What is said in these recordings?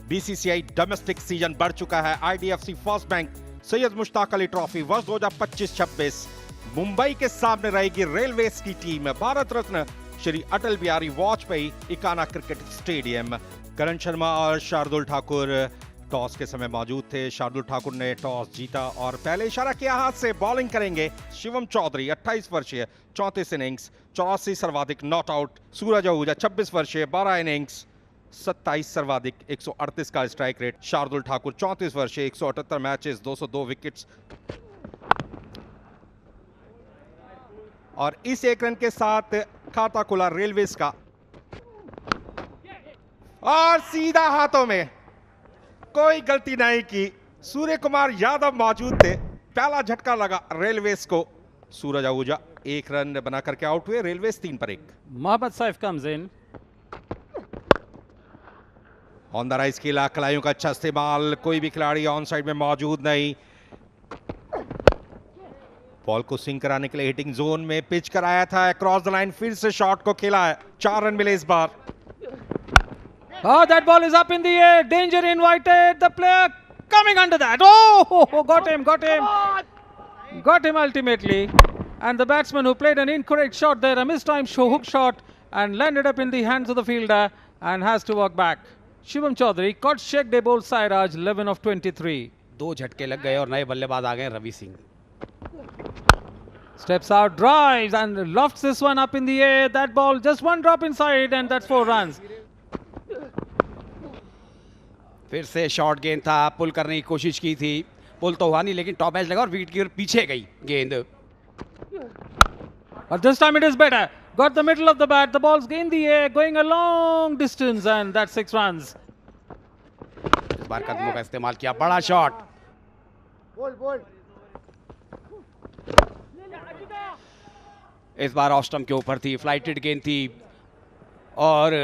BCCI domestic season बढ़ चुका है। IDFC first bank Syed Mushtaq Ali trophy वर्ष 2025-26 मुंबई के सामने रहेगी रेलवेज की team. Bharat Ratna Shri Atal Bihari Vajpayee Ekana cricket stadium. करण शर्मा और शार्दुल ठाकुर टॉस के समय मौजूद थे। शार्दुल ठाकुर ने टॉस जीता और पहले इशारा किया हाथ से बॉलिंग करेंगे। शिवम चौधरी 28 वर्षीय 34 इनिंग्स 84 सर्वाधिक नॉट आउट। सूरज आहूजा 26 वर्षीय 12 इनिंग्स 27 सर्वाधिक 138 का स्ट्राइक रेट। शार्दुल ठाकुर 34 वर्षीय 178 मैचेस 202 विकेट्स और इस एक रन के साथ खाता खुला रेलवेज का और सीधा हाथों में। कोई गलती नहीं की। सूर्य कुमार यादव मौजूद थे। पहला झटका लगा रेलवेज को। सूरज आहूजा एक रन बना करके आउट हुए। रेलवेज 3 पर 1। Mohammad Saif comes in. On the rise खेला, खिलाड़ियों का अच्छा इस्तेमाल। कोई भी खिलाड़ी ऑन साइड में मौजूद नहीं। बॉल को स्विंग कराने के लिए हिटिंग जोन में पिच कराया था। क्रॉस द लाइन फिर से शॉट को खेला है। 4 रन मिले इस बार। Oh, that ball is up in the air. Danger invited. The player coming under that. Oh, got him. Got him ultimately. And the batsman who played an incorrect shot there, a mistimed hook shot, and landed up in the hands of the fielder and has to walk back. Shivam Chaudhary caught Sheikh Debol Sairaj 11 of 23. 2 झटके लग गए और नए बल्लेबाज आ गए Ravi Singh. Steps out, drives and lofts this one up in the air. That ball just one drop inside and that's 4 runs. फिर से short गेंद था, पुल करने की कोशिश की थी, पुल तो हुआ नहीं लेकिन टॉप एज लगा और विकेट की ओर पीछे गई गेंद। But this time it is better. Got the middle of the bat, the ball's in the air, going a long distance and that's 6 runs. इस बार कदमों का इस्तेमाल किया, बड़ा शॉट। इस बार ऑफ स्टंप के ऊपर थी, फ्लाइटेड गेंद थी और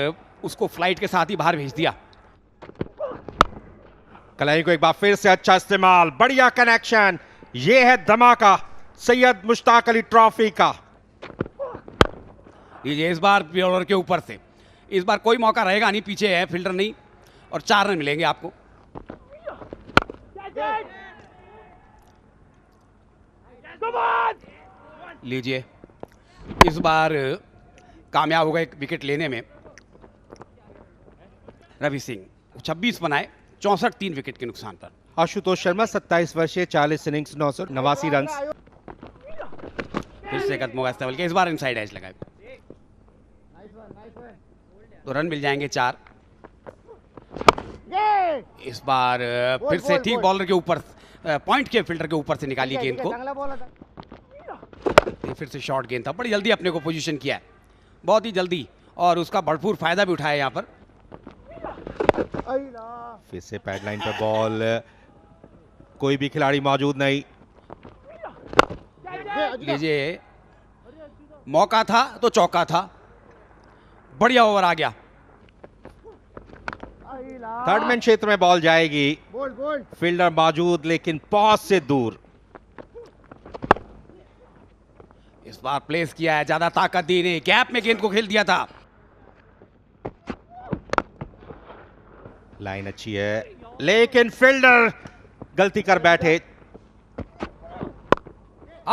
उसको फ्लाइट के साथ ही बाहर भेज दिया। कलाई को एक बार फिर से अच्छा इस्तेमाल, बढ़िया कनेक्शन। ये है धमाका सैयद मुश्ताक अली ट्रॉफी का। ये इस बार बॉलर के ऊपर से, इस बार कोई मौका रहेगा नहीं, पीछे है फील्डर नहीं और 4 रन मिलेंगे आपको। लीजिए, इस बार कामयाब हो गए विकेट लेने में रवि सिंह। 26 बनाए 64 3 विकेट के नुकसान पर। आशुतोष शर्मा 27 वर्षीय 40 इनिंग्स 989 रन। फिर से कदमों का इस्तेमाल किया, इस बार इनसाइड एज लगाए तो रन मिल जाएंगे 4। इस बार फिर से ठीक बॉलर के ऊपर, पॉइंट के फील्डर के ऊपर से निकाली गेंद को। फिर से शॉर्ट गेंद था, बड़ी जल्दी अपने को पोजीशन किया है, बहुत ही जल्दी, और उसका भरपूर फायदा भी उठाया यहाँ पर। फिर से पैड लाइन पर बॉल, कोई भी खिलाड़ी मौजूद नहीं। लीजिए, मौका था तो चौका था, बढ़िया ओवर आ गया। थर्ड मैन क्षेत्र में बॉल जाएगी। फील्डर मौजूद लेकिन पहुंच से दूर। इस बार प्लेस किया है, ज्यादा ताकत दी नहीं, गैप में गेंद को खेल दिया था। लाइन अच्छी है लेकिन फील्डर गलती कर बैठे।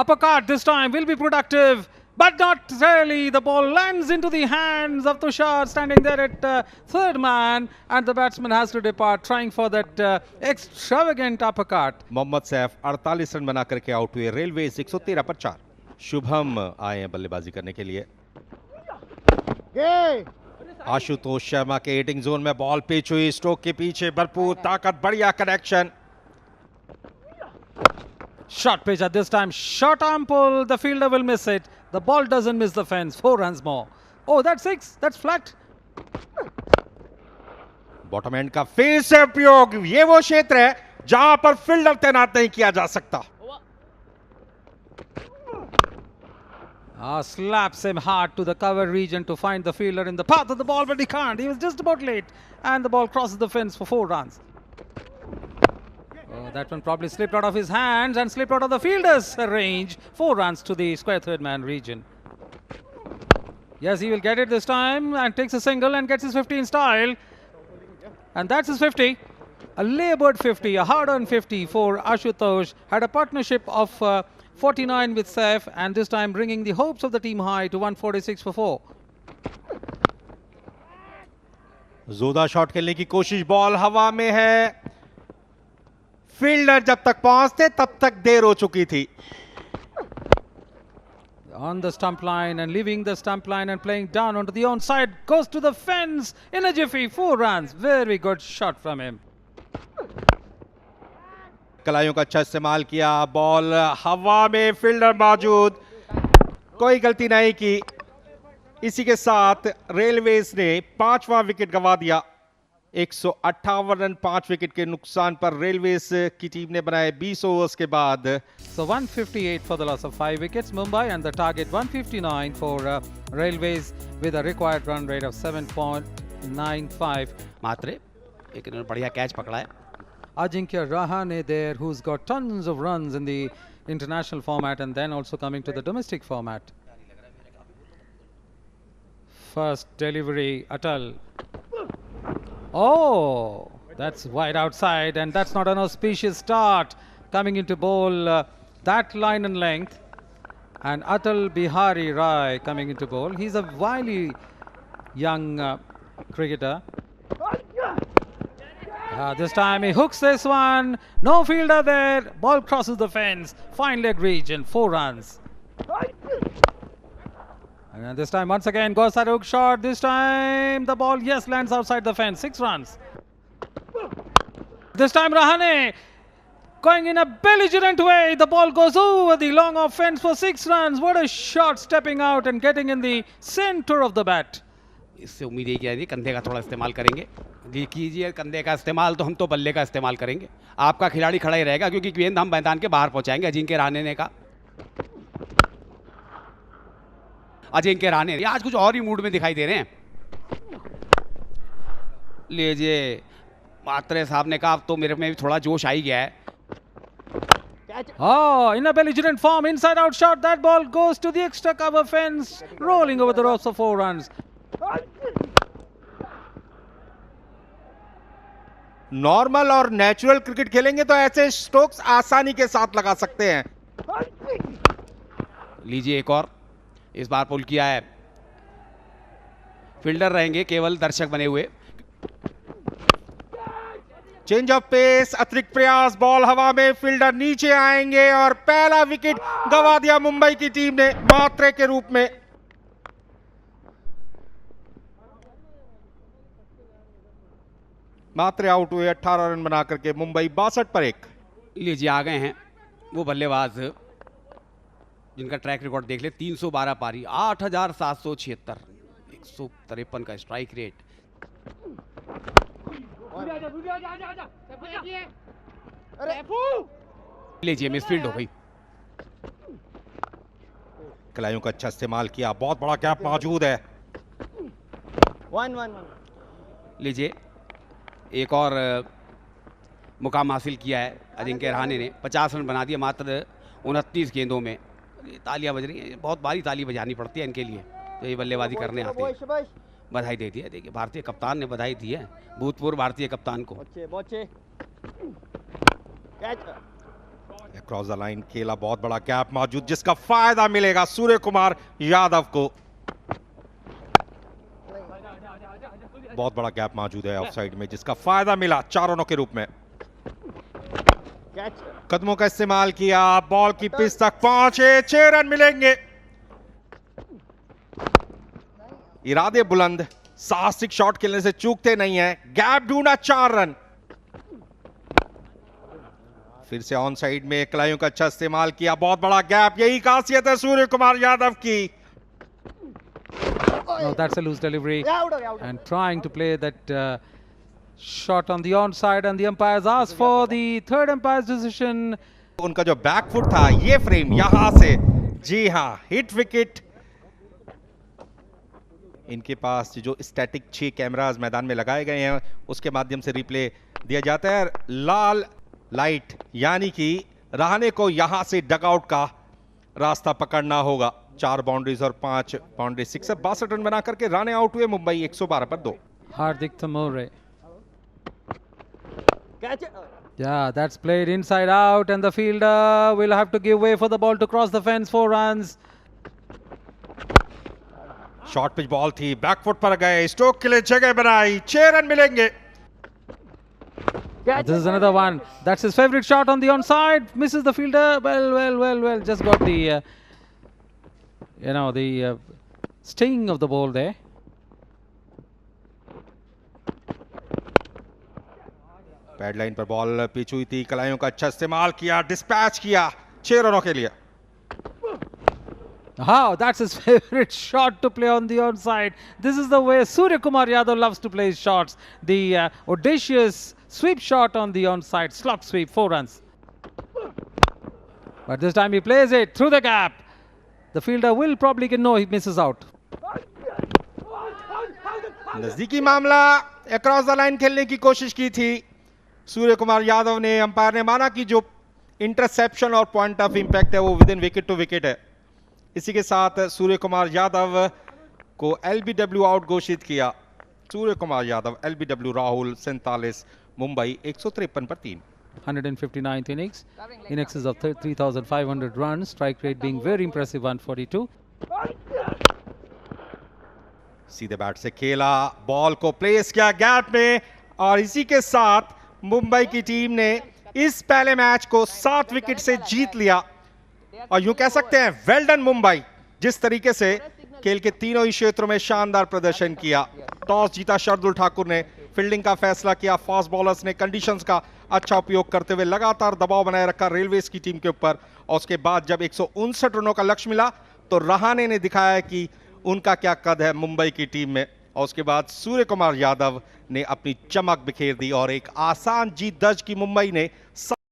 Uppercut this time will be productive, but not really. The ball lands into the hands of Tushar standing there at third man and the batsman has to depart trying for that extravagant uppercut. Mohammad Saif 48 run बना करके out हुए। Railways 113 पर 4। शुभम आए हैं बल्लेबाजी करने के लिए। आशुतोष शर्मा के हिटिंग जोन में बॉल पिच हुई, स्ट्रोक के पीछे भरपूर ताकत, बढ़िया connection. Short pitch at this time, short arm pull, the fielder will miss it. The ball doesn't miss the fence, 4 runs more. Oh, that's 6, that's flat. Bottom and का फिर से उपयोग। ये वो क्षेत्र है जहां पर फील्डर तैनात नहीं किया जा सकता। Slaps him hard to the cover region to find the fielder in the path of the ball, but he can't. He was just about late and the ball crosses the fence for 4 runs. Oh, that one probably slipped out of his hands and slipped out of the fielder's range. 4 runs to the square third man region. Yes, he will get it this time and takes a single and gets his 15 style. And that's his 50. A labored 50, a hard-earned 50 for Ashutosh. Had a partnership of 49 with Saif, and this time bringing the hopes of the team high to 146 for 4. जोरदार shot खेलने की कोशिश, ball हवा में है, fielder जब तक पहुंचते तब तक देर हो चुकी थी. On the stump line and leaving the stump line and playing down onto the onside, goes to the fence in a jiffy. 4 runs. Very good shot from him. कलाइयों का अच्छा इस्तेमाल किया, बॉल हवा में, फील्डर मौजूद, कोई गलती नहीं की. इसी के साथ रेलवेज ने 5वां विकेट गंवा दिया. 158 रन 5 विकेट के नुकसान पर रेलवेज की टीम ने बनाए 20 ओवर्स के बाद. So 158 for the loss of 5 wickets, Mumbai, and the target 159 for Railways with a required run rate of 7.95. मात्र एक इन्होंने बढ़िया कैच पकड़ा है. Ajinkya Rahane there, who's got tons of runs in the international format and then also coming to the domestic format. First delivery, Atal. Oh, that's wide outside, and that's not an auspicious start. Coming into bowl, that line and length. And Atal Bihari Rai coming into bowl. He's a wily young cricketer. This time he hooks this one. No fielder there. Ball crosses the fence. Fine leg region. 4 runs. And this time once again goes that hook shot. This time the ball, yes, lands outside the fence. 6 runs. This time Rahane going in a belligerent way. The ball goes over the long off fence for 6 runs. What a shot, stepping out and getting in the center of the bat. इससे उम्मीद है कि कंधे का थोड़ा इस्तेमाल करेंगे. कीजिए कंधे का इस्तेमाल, तो हम तो बल्ले का इस्तेमाल करेंगे. आपका खिलाड़ी खड़ा ही रहेगा क्योंकि गेंद हम मैदान के बाहर पहुंचाएंगे. अजिंक्य रहाणे ने कहा. अजिंक्य रहाणे आज कुछ और ही मूड में दिखाई दे रहे हैं. लीजिए, मात्रे साहब ने कहा अब तो मेरे में भी थोड़ा जोश आ ही गया है. Oh, in a belligerent form, inside out shot. That ball goes to the extra cover fence, rolling over the ropes for 4 runs. Normal और नेचुरल क्रिकेट खेलेंगे तो ऐसे स्ट्रोक्स आसानी के साथ लगा सकते हैं. लीजिए एक और. इस बार पुल किया है. फील्डर रहेंगे केवल दर्शक बने हुए. चेंज ऑफ पेस, अतिरिक्त प्रयास, बॉल हवा में, फील्डर नीचे आएंगे और पहला विकेट गंवा दिया मुंबई की टीम ने मात्रे के रूप में. मात्रे आउट हुए 18 रन बना करके. मुंबई 62 पर 1. लीजिए आ गए हैं वो बल्लेबाज जिनका ट्रैक रिकॉर्ड देख ले. 312 पारी, 8776, 153 का स्ट्राइक रेट. लीजिए मिसफील्ड हो गई. खिलाड़ियों का अच्छा इस्तेमाल किया, बहुत बड़ा गैप मौजूद है. 1-1. लीजिए एक और मुकाम हासिल किया है अजिंक्य रहाणे ने. 50 रन बना दिए मात्र 29 गेंदों में. तालियां बज रही हैं, बहुत बारी ताली बजानी पड़ती है इनके लिए तो ये बल्लेबाजी करने आते हैं. बधाई दे दी है. देखिए भारतीय कप्तान ने बधाई दी है भूतपूर्व भारतीय कप्तान को. क्रॉस द लाइन खेला, बहुत बड़ा गैप मौजूद जिसका फायदा मिलेगा सूर्य कुमार यादव को. बहुत बड़ा गैप मौजूद है ऑफसाइड में जिसका फायदा मिला 4 रनों के रूप में. कदमों का इस्तेमाल किया, बॉल की पिच तक पहुंचे, 6 रन मिलेंगे. इरादे बुलंद, साहसिक शॉट खेलने से चूकते नहीं है. गैप ढूंढा, 4 रन. फिर से ऑन साइड में खिलाड़ियों का अच्छा इस्तेमाल किया, बहुत बड़ा गैप. यही खासियत है सूर्य कुमार यादव की. No, that's a loose delivery. And trying to play that shot on the onside, and the umpires asked for the third umpire's decision. उनका जो बैकफुट था, ये फ्रेम यहां से, जी हां, हिट विकेट. इनके पास जो स्टैटिक 6 कैमरास मैदान में लगाए गए हैं उसके माध्यम से रिप्ले दिया जाता है. लाल लाइट यानी कि रहाणे को यहां से डगआउट का रास्ता पकड़ना होगा. 4 बाउंड्रीज और 5 बाउंड्री 6 62 रन बना करके रहाणे आउट हुए. मुंबई 112 पर 2. Hardik Tamore. Yeah, that's played inside out, and the fielder will have to give way for the ball to cross the fence. 4 runs. Short pitch ball थी, बैकफुट पर गए, stock के लिए जगह बनाई, 6 रन मिलेंगे। This is another one. That's his favorite shot on the onside. Misses the fielder. Well. Just got the, the sting of the ball there. Pad line पर ball pitch हुई थी, कलाइयों का अच्छा इस्तेमाल किया, डिस्पैच किया 6 रनों के लिए। How? That's his favorite shot to play on the onside. This is the way Surya Kumar Yadav loves to play his shots. The audacious sweep shot on the onside, slop sweep, 4 runs. But this time he plays it through the gap. The fielder will probably know he misses out. नजदीकी मामला, across the line खेलने की कोशिश की थी सूर्य कुमार यादव ने। Umpire ने माना कि जो इंटरसेप्शन और पॉइंट ऑफ इंपैक्ट है वो within wicket to wicket है। इसी के साथ सूर्य कुमार यादव को एलबीडब्ल्यू आउट घोषित किया। सूर्य कुमार यादव एलबीडब्ल्यू, राहुल 47, मुंबई 153 पर 3। 159th innings, in excess of 3,500 runs, strike rate being very impressive 142. सीधे बैट से खेला, बॉल को प्लेस किया गैप में, और इसी के साथ मुंबई की टीम ने इस पहले मैच को 7 विकेट से जीत लिया। और यूं कह सकते हैं वेल डन मुंबई, जिस तरीके से खेल के तीनों ही क्षेत्रों में शानदार प्रदर्शन किया। टॉस जीता शार्दुल ठाकुर ने, फील्डिंग का फैसला किया फास्ट बॉलर्स ने, कंडीशंस का अच्छा उपयोग करते हुए लगातार दबाव बनाए रखा रेलवेज की टीम के ऊपर। और उसके बाद जब 159 रनों का लक्ष्य मिला तो रहाणे ने दिखाया कि उनका क्या कद है मुंबई की टीम में। और उसके बाद सूर्य कुमार यादव ने अपनी चमक बिखेर दी और एक आसान जीत दर्ज की मुंबई ने।